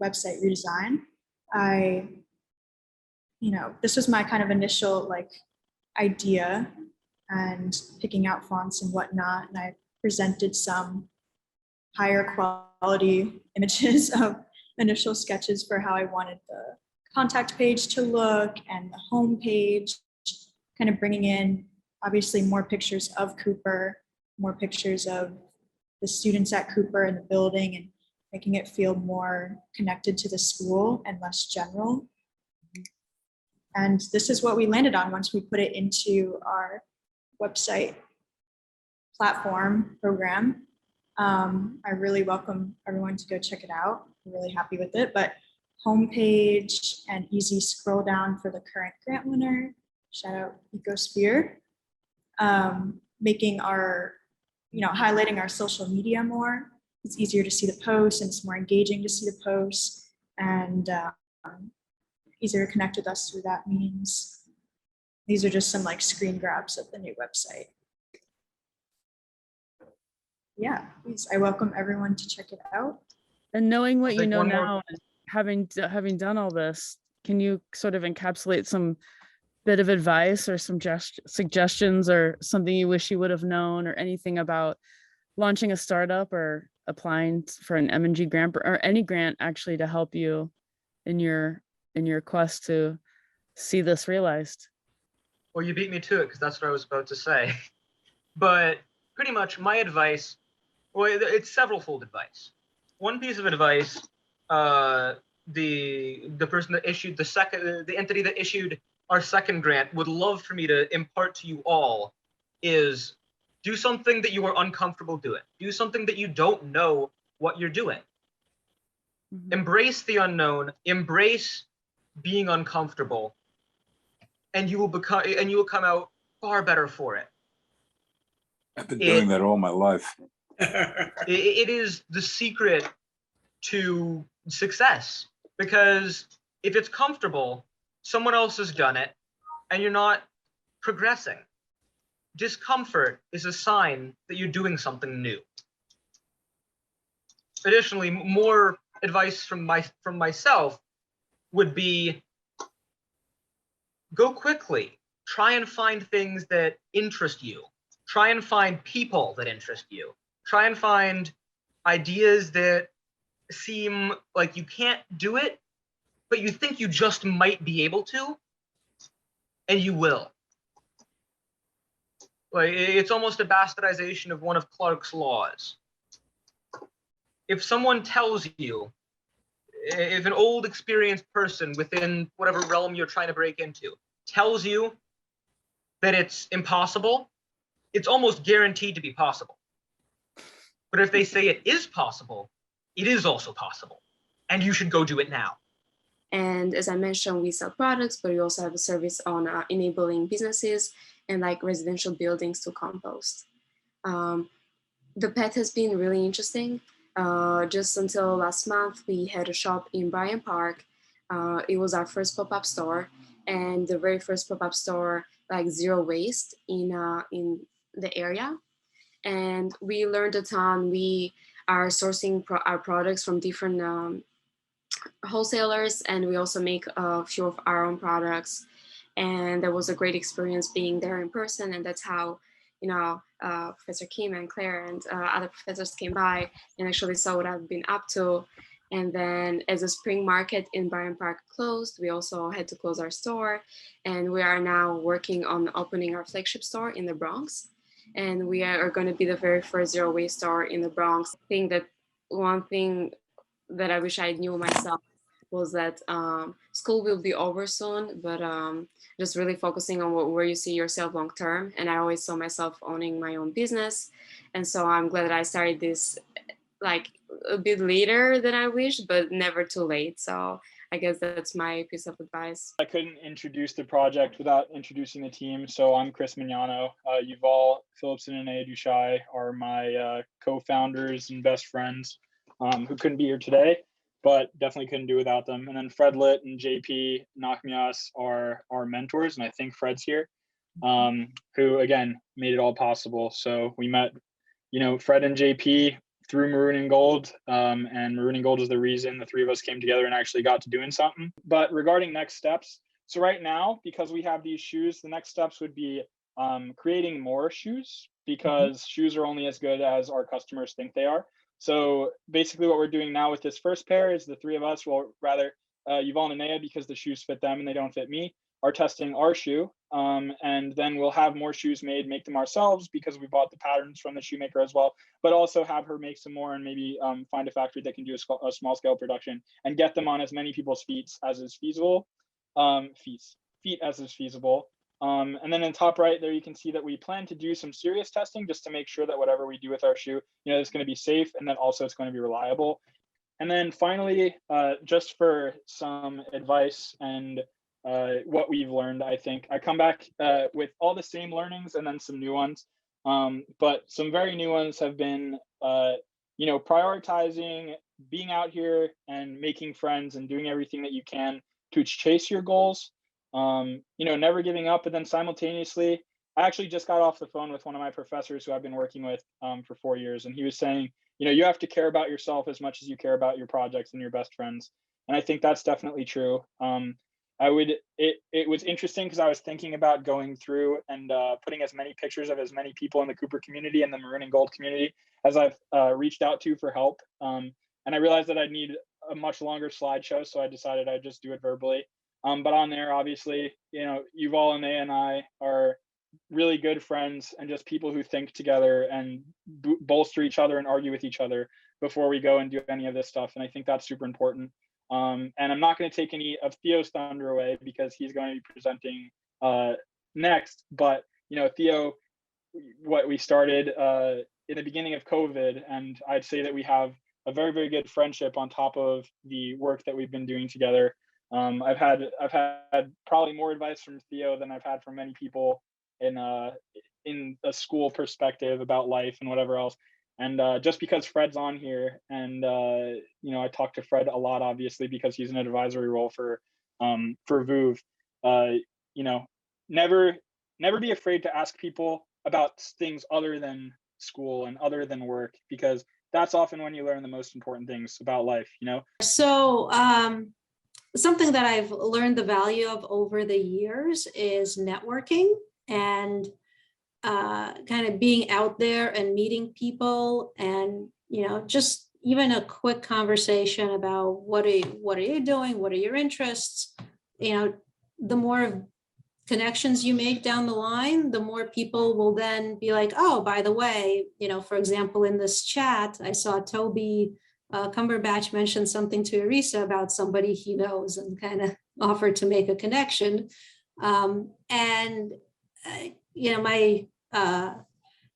website redesign, this was my kind of initial idea and picking out fonts and whatnot. And I presented some higher quality images of initial sketches for how I wanted the contact page to look and the home page, kind of bringing in obviously more pictures of Cooper, more pictures of the students at Cooper and the building, and making it feel more connected to the school and less general. And this is what we landed on once we put it into our website platform program. I really welcome everyone to go check it out. I'm really happy with it, but homepage and easy scroll down for the current grant winner, shout out Ecosphere, making our, highlighting our social media more. It's easier to see the posts and it's more engaging to see the posts, and easier to connect with us through that means. These are just some screen grabs of the new website. Yeah, please, I welcome everyone to check it out. And knowing what you know now, having done all this, can you sort of encapsulate some bit of advice or some suggestions or something you wish you would have known, or anything about launching a startup or applying for an M&G grant or any grant actually to help you in your quest to see this realized? Well, you beat me to it because that's what I was about to say. But pretty much my advice, well, it's several-fold advice. One piece of advice, the person that issued the entity that issued our second grant would love for me to impart to you all is do something that you are uncomfortable doing. Do something that you don't know what you're doing. Mm-hmm. Embrace the unknown, embrace being uncomfortable, and you will come out far better for it. I've been doing that all my life. It is the secret to success, because if it's comfortable, someone else has done it and you're not progressing. Discomfort is a sign that you're doing something new. Additionally, more advice from myself would be go quickly. Try and find things that interest you. Try and find people that interest you. Try and find ideas that seem like you can't do it, but you think you just might be able to, and you will. Like, it's almost a bastardization of one of Clarke's laws. If someone tells you, if an old experienced person within whatever realm you're trying to break into tells you that it's impossible, it's almost guaranteed to be possible. But if they say it is possible, it is also possible, and you should go do it now. And as I mentioned, we sell products, but we also have a service on enabling businesses and residential buildings to compost. The path has been really interesting. Just until last month, we had a shop in Bryant Park. It was our first pop-up store, and the very first pop-up store, zero waste in the area. And we learned a ton. We are sourcing our products from different wholesalers, and we also make a few of our own products. And that was a great experience being there in person. And that's how, Professor Kim and Claire and other professors came by and actually saw what I've been up to. And then as the spring market in Bryant Park closed, we also had to close our store. And we are now working on opening our flagship store in the Bronx. And we are going to be the very first zero waste store in the Bronx. I think that one thing that I wish I knew myself was that school will be over soon, but just really focusing on where you see yourself long term. And I always saw myself owning my own business. And so I'm glad that I started this a bit later than I wish, but never too late. So I guess that's my piece of advice. I couldn't introduce the project without introducing the team. So I'm Chris Mignano. Yuval Phillipson and Aya Dushai are my co-founders and best friends who couldn't be here today, but definitely couldn't do without them. And then Fred Litt and JP Nachmias are our mentors, and I think Fred's here, who again made it all possible. So we met, Fred and JP through Maroon and Gold, and Maroon and Gold is the reason the three of us came together and actually got to doing something. But regarding next steps, so right now, because we have these shoes, the next steps would be creating more shoes, because shoes are only as good as our customers think they are. So basically what we're doing now with this first pair is the three of us, well, rather Yuval and Anea, because the shoes fit them and they don't fit me, are testing our shoe. And then we'll have more shoes made, make them ourselves because we bought the patterns from the shoemaker as well, but also have her make some more and maybe find a factory that can do a small scale production and get them on as many people's feet as is feasible. Feet as is feasible. And then in top right there, you can see that we plan to do some serious testing just to make sure that whatever we do with our shoe, it's going to be safe, and that also it's going to be reliable. And then finally, just for some advice and what we've learned, I think I come back with all the same learnings and then some new ones. But some very new ones have been, prioritizing being out here and making friends and doing everything that you can to chase your goals. Never giving up. But then simultaneously, I actually just got off the phone with one of my professors who I've been working with for 4 years, and he was saying, you have to care about yourself as much as you care about your projects and your best friends. And I think that's definitely true. It was interesting because I was thinking about going through and putting as many pictures of as many people in the Cooper community and the Maroon and Gold community as I've reached out to for help. And I realized that I'd need a much longer slideshow, so I decided I'd just do it verbally. But on there, obviously, Yuval and Anea and I are really good friends and just people who think together and bolster each other and argue with each other before we go and do any of this stuff. And I think that's super important. And I'm not going to take any of Theo's thunder away because he's going to be presenting next. But, Theo, what we started in the beginning of COVID, and I'd say that we have a very, very good friendship on top of the work that we've been doing together. I've had probably more advice from Theo than I've had from many people in a school perspective about life and whatever else. And just because Fred's on here, and I talk to Fred a lot, obviously, because he's in an advisory role for VUV. Never be afraid to ask people about things other than school and other than work, because that's often when you learn the most important things about life. So something that I've learned the value of over the years is networking and kind of being out there and meeting people, and just even a quick conversation about what are you doing, what are your interests. The more connections you make down the line, the more people will then be like, oh, by the way, for example, in this chat, I saw Toby Cumberbatch mention something to Arisa about somebody he knows and kind of offered to make a connection.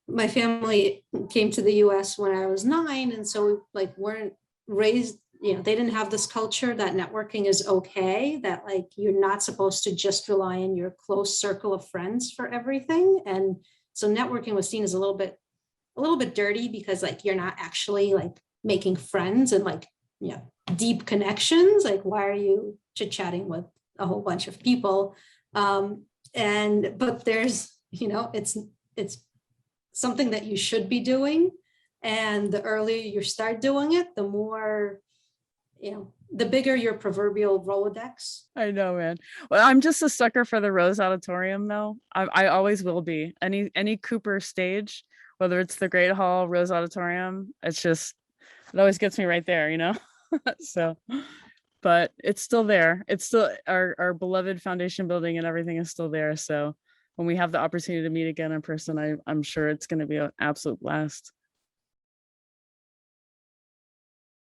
My family came to the US when I was 9. And so weren't raised, they didn't have this culture that networking is okay, that you're not supposed to just rely on your close circle of friends for everything. And so networking was seen as a little bit dirty because you're not actually making friends and deep connections. Why are you chit-chatting with a whole bunch of people? But there's, it's something that you should be doing. And the earlier you start doing it, the more, the bigger your proverbial Rolodex. I know, man. Well, I'm just a sucker for the Rose Auditorium, though. I always will be. Any Cooper stage, whether it's the Great Hall, Rose Auditorium, it always gets me right there, So, but it's still there. It's still our beloved foundation building, and everything is still there. So when we have the opportunity to meet again in person, I'm sure it's going to be an absolute blast.